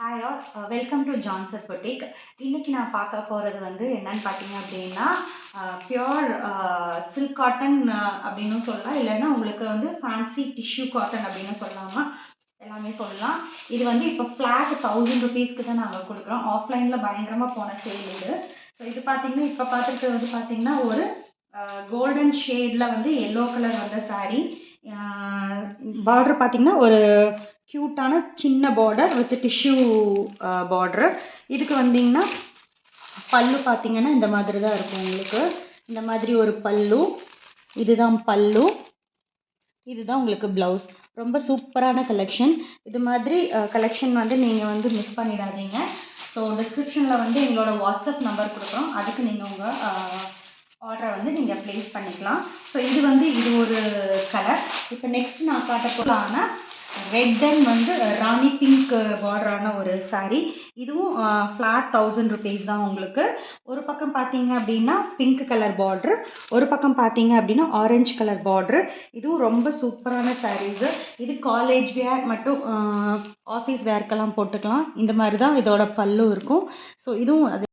Hi all welcome to Johnson boutique. இன்றைக்கி நான் பார்க்க போகிறது வந்து என்னன்னு பார்த்தீங்க அப்படின்னா பியோர் சில்க் காட்டன் அப்படின்னு சொல்லலாம், இல்லைன்னா உங்களுக்கு வந்து ஃபேன்சி டிஷ்யூ காட்டன் அப்படின்னு சொல்லலாமா, எல்லாமே சொல்லலாம். இது வந்து இப்போ ஃப்ளாட் 1000 ருபீஸ்க்கு தான் நாங்கள் கொடுக்குறோம். ஆஃப்லைனில் பயங்கரமாக போன சேல் இது. ஸோ இது பார்த்தீங்கன்னா இப்போ பார்த்துட்டு வந்து பார்த்தீங்கன்னா ஒரு கோல்டன் ஷேடில் வந்து எல்லோ கலர் வந்த சாரீ. பார்டர் பார்த்தீங்கன்னா ஒரு க்யூட்டான சின்ன பார்டர் வித் டிஷ்யூ பார்டர். இதுக்கு வந்தீங்கன்னா பல்லு பார்த்தீங்கன்னா இந்த மாதிரி தான் இருக்கும். உங்களுக்கு இந்த மாதிரி ஒரு பல்லு, இதுதான் பல்லு, இதுதான் உங்களுக்கு ப்ளவுஸ். ரொம்ப சூப்பரான கலெக்ஷன். இது மாதிரி கலெக்ஷன் வந்து நீங்கள் வந்து மிஸ் பண்ணிடாதீங்க. ஸோ டிஸ்கிரிப்ஷனில் வந்து எங்களோட வாட்ஸ்அப் நம்பர் கொடுக்குறோம், அதுக்கு நீங்கள் உங்கள் ஆர்டரை வந்து நீங்கள் ப்ளேஸ் பண்ணிக்கலாம். ஸோ இது ஒரு கலர். இப்போ நெக்ஸ்ட் நான் காட்ட போகலான ரெட் அண்ட் வந்து ராணி பிங்க் பார்டரான ஒரு சாரீ. இதுவும் ஃப்ளாட் 1000 ருபீஸ் தான் உங்களுக்கு. ஒரு பக்கம் பார்த்தீங்க அப்படின்னா பிங்க் கலர் பார்ட்ரு, ஒரு பக்கம் பார்த்தீங்க அப்படின்னா ஆரஞ்சு கலர் பார்ட்ரு. இதுவும் ரொம்ப சூப்பரான சாரீஸு. இது காலேஜ் வேர் மட்டும் ஆஃபீஸ் வேர்க்கெல்லாம் போட்டுக்கலாம். இந்த மாதிரி தான் இதோட பல்லு இருக்கும். ஸோ இதுவும் அது